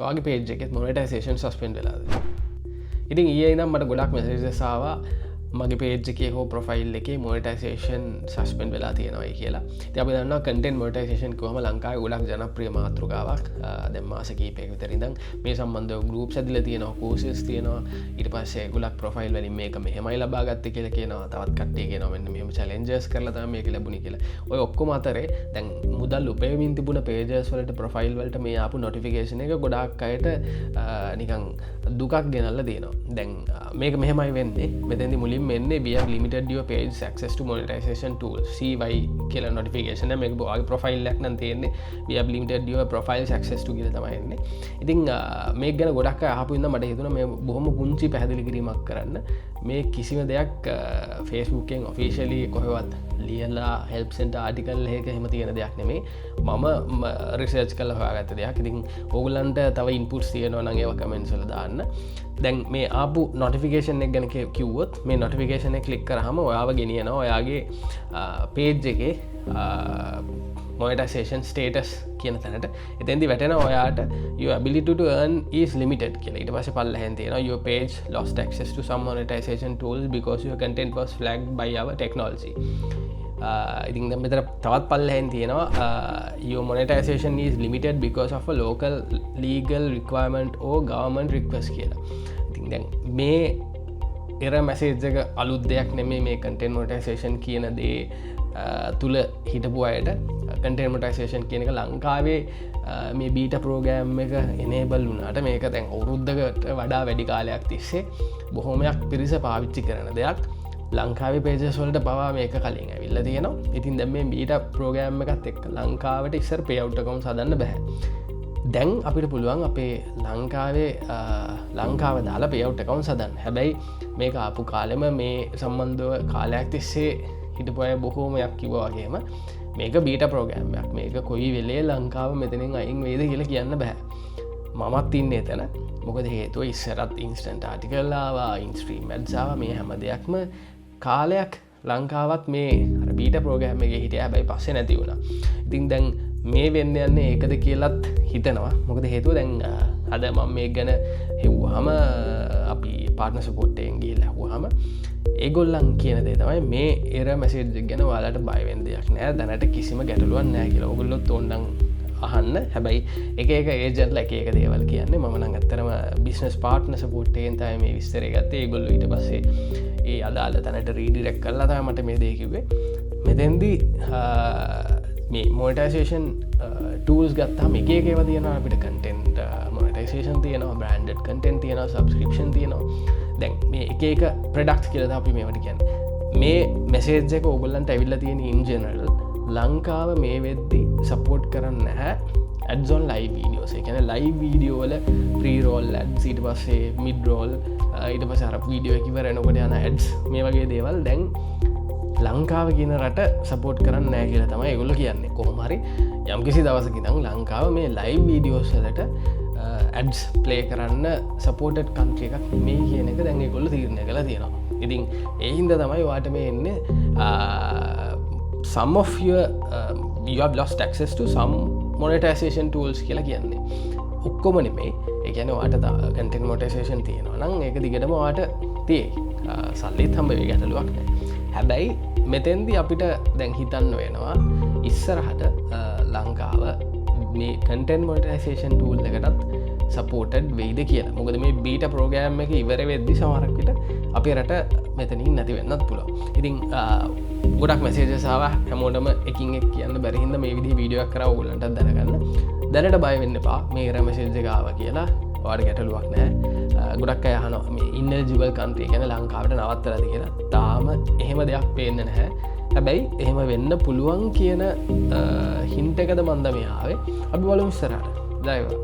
ඔයාගේ පේජ් එකෙත් මොනෙටයිසේෂන් සස්පෙන්ඩ් වෙලාද. ඉතින් ඊයේ ඉඳන් මට ගොඩක් මෙසේජස් ආවා මගේ පේජ් එකේ හෝ ප්‍රොෆයිල් එකේ මොනෙටයිසේෂන් සස්පෙන්ඩ් වෙලා තියෙනවායි කියලා. ඉතින් අපි දන්නවා කන්ටෙන්ට් මොනෙටයිසේෂන් කොහොම ලංකාවේ ගොඩක් ජනප්‍රිය මාතෘකාවක්. දැන් මාස කිහිපයක විතර ඉඳන් මේ සම්බන්ධව ගෲප්ස් ඇදලා තියෙනවා, කෝසස් තියෙනවා. ඊට පස්සේ ගොඩක් ප්‍රොෆයිල් වලින් මේක මෙහෙමයි ලබා ගත්තේ කියලා කියනවා. තවත් කට්ටිය කියනවා මෙන්න මෙහෙම චැලෙන්ජස් කරලා තමයි මේක ලැබුණේ කියලා. ඔය ඔක්කොම අතරේ දැන් මුදල් උපයමින් තිබුණ පේජස් වලට ප්‍රොෆයිල් වලට මේ ආපු නොටිෆිකේෂන් එක ගොඩාක් අයට නිකන් දුකක් ගෙනල්ලා දෙනවා. දැන් මේක මෙහෙමයි වෙන්නේ. මෙතෙන්දි මුලින් මෙන්නේ we have limited your page access to monetization tools CY කියලා notification එක මේක ඔයාගේ ප්‍රොෆයිල් එකක් නම් තියෙන්නේ we have limited your profiles access to කියලා තමයි එන්නේ. ඉතින් මේක ගැන ගොඩක් අය අහපු ඉඳන් මට හිතුණා මේ බොහොම පුංචි පැහැදිලි කිරීමක් කරන්න. මේ කිසිම දෙයක් Facebook එකෙන් officially කොහෙවත් ලියලා help center article එකක එහෙම තියෙන දෙයක් නෙමෙයි. මම research කරලා හොයාගත්ත දෙයක්. ඉතින් ඕගොල්ලන්ට තව inputs තියෙනවා නම් ඒවා comments වල දාන්න. දැන් මේ ආපු notification එක ගැන කිව්වොත් මේ notification එක click කරාම ඔයාව ගෙනියනවා ඔයාගේ page එකේ monetization status කියන තැනට. එතෙන්දි වැටෙනවා ඔයාට your ability to earn is limited කියලා. ඊට පස්සේ පල්ලෙහෙන් තියෙනවා your page lost access to some monetization tools because your content was flagged by our technology. ඉතින් දැන් මෙතන තවත් පල්ලෙහෙන් තියෙනවා your monetization is limited because of a local legal requirement or government request කියලා. ඉතින් දැන් මේ error message එක අලුත් දෙයක් නෙමෙයි. මේ content monetization කියන දේ තුල හිටපු අයට content monetization කියන එක ලංකාවේ මේ බීටා ප්‍රෝග්‍රෑම් එක enable වුණාට මේක දැන් අවුරුද්දකට වඩා වැඩි කාලයක් තිස්සේ බොහොමයක් පිරිස පාවිච්චි කරන දෙයක්. ලංකාවේ පේජස් වලට පවා මේක කලින් ඇවිල්ලා තියෙනවා. ඉතින් දැන් මේ බීටා ප්‍රෝග්‍රෑම් එකත් එක්ක ලංකාවට ඉස්සර pay out accounts හදන්න බෑ. දැන් අපිට පුළුවන් අපේ ලංකාව දාලා pay out accounts හදන්න. හැබැයි මේක ආපු කාලෙම මේ සම්බන්ධව කාලයක් තිස්සේ හිටපු අය බොහෝමයක් කිව්වා වගේම මේක බීටා ප්‍රෝග්‍රෑම් එකක්. මේක කොයි වෙලේ ලංකාව මෙතනින් අයින් වේද කියලා කියන්න බෑ. මමත් ඉන්නේ එතන. මොකද හේතුව ඉස්සරත් ඉන්ස්ටන්ට් ආටිකල් ආවා, ඉන්ස්ට්‍රීම් ඇඩ්ස් ආවා. මේ හැම දෙයක්ම කාලයක් ලංකාවත් මේ බීටා ප්‍රෝග්‍රෑම් එකේ හිටියා. හැබැයි පස්සේ නැති වුණා. ඉතින් දැන් මේ වෙන්න යන්නේ ඒකද කියලාත් හිතනවා. මොකද හේතුව දැන් අද මම මේක ගැන හෙව්වහම අපි පාර්ට්නර් සපෝට් එකෙන් ගිහලා හෙව්වහම ඒගොල්ලන් කියන දේ තමයි මේ error message එක ගැන ඔයාලට බය වෙන්න දෙයක් නෑ. දැනට කිසිම ගැටලුවක් නෑ කියලා. ඔයගොල්ලොත් ඕනනම් අහන්න. හැබැයි එක ඒජන්ට්ලා එක දේවල් කියන්නේ. මම නම් ඇත්තටම බිස්නස් පාර්ට්නර් සපෝට් එකෙන් තමයි මේ විස්තරය ගත්තේ. ඒගොල්ලෝ ඊට පස්සේ ඒ අදාළ තැනට රීඩිරෙක්ට් කරලා තමයි මට මේ දේ කිව්වේ. මෙතෙන්දී මේ monetization tools ගත්තාම එක ඒවා තියෙනවා. අපිට content monetization තියෙනවා, branded content තියෙනවා, subscription තියෙනවා. දැන් මේ එක ප්‍රොඩක්ට්ස් කියලා තමයි අපි මේවට කියන්නේ. මේ මෙසේජ් එක ඕගොල්ලන්ට ඇවිල්ලා තියෙන in general ලංකාව මේ වෙද්දි සපෝට් කරන්නේ නැහැ ads on live videos. ඒ කියන්නේ live video වල pre-roll ads, ඊට පස්සේ mid roll, ඊට පස්සේ අර වීඩියෝ එක ඉවර වෙනකොට යන ads, මේ වගේ දේවල් දැන් ලංකාව කියන රට සපෝට් කරන්න නෑ කියලා තමයි ඒගොල්ලෝ කියන්නේ. කොහොම හරි යම්කිසි දවසක ඉඳන් ලංකාව මේ ලයිව් වීඩියෝස් වලට ඇඩ්ස් ප්ලේ කරන්න සපෝටඩ් කන්ට්‍රි එකක් නෙමෙයි කියන එක දැන් ඒගොල්ලෝ තීරණය කරලා තියෙනවා. ඉතින් ඒ හින්දා තමයි ඔයාට මේ එන්නේ some of you have lost access to some monetization tools කියලා කියන්නේ. ඔක්කොම නෙමෙයි. ඒ කියන්නේ ඔයාට content monetization තියෙනවා නම් ඒක දිගටම ඔයාට තියෙයි. සල්ලිත් හම්බ වෙයි, ගැටලුවක් නෑ. හැබැයි මෙතෙන්දී අපිට දැන් හිතන්න වෙනවා ඉස්සරහට ලංකාව මේ content monetization tool එකටත් supported වෙයිද කියලා. මොකද මේ beta program එක ඉවර වෙද්දි සමහරක් විට අපේ රට මෙතනින් නැති වෙන්නත් පුළුවන්. ඉතින් ගොඩක් messages ආවා. හැමෝටම එකින් එක කියන්න බැරි හින්දා මේ විදිහේ වීඩියෝ එකක් කරා ඕගොල්ලන්ට දැනගන්න. දැනට බය වෙන්න එපා. මේ error message එක ආවා කියලා ඔයාලට ගැටලුවක් නැහැ. ගොඩක් අය අහනවා මේ ineligible country කියන්නේ ලංකාවට නවත්තලාද කියලා. තාම එහෙම දෙයක් පේන්නේ නැහැ. හැබැයි එහෙම වෙන්න පුළුවන් කියන හින්ට් එකද මන්ද මේ ආවේ. අපි බලමු ඉස්සරහට. ජය වේවා.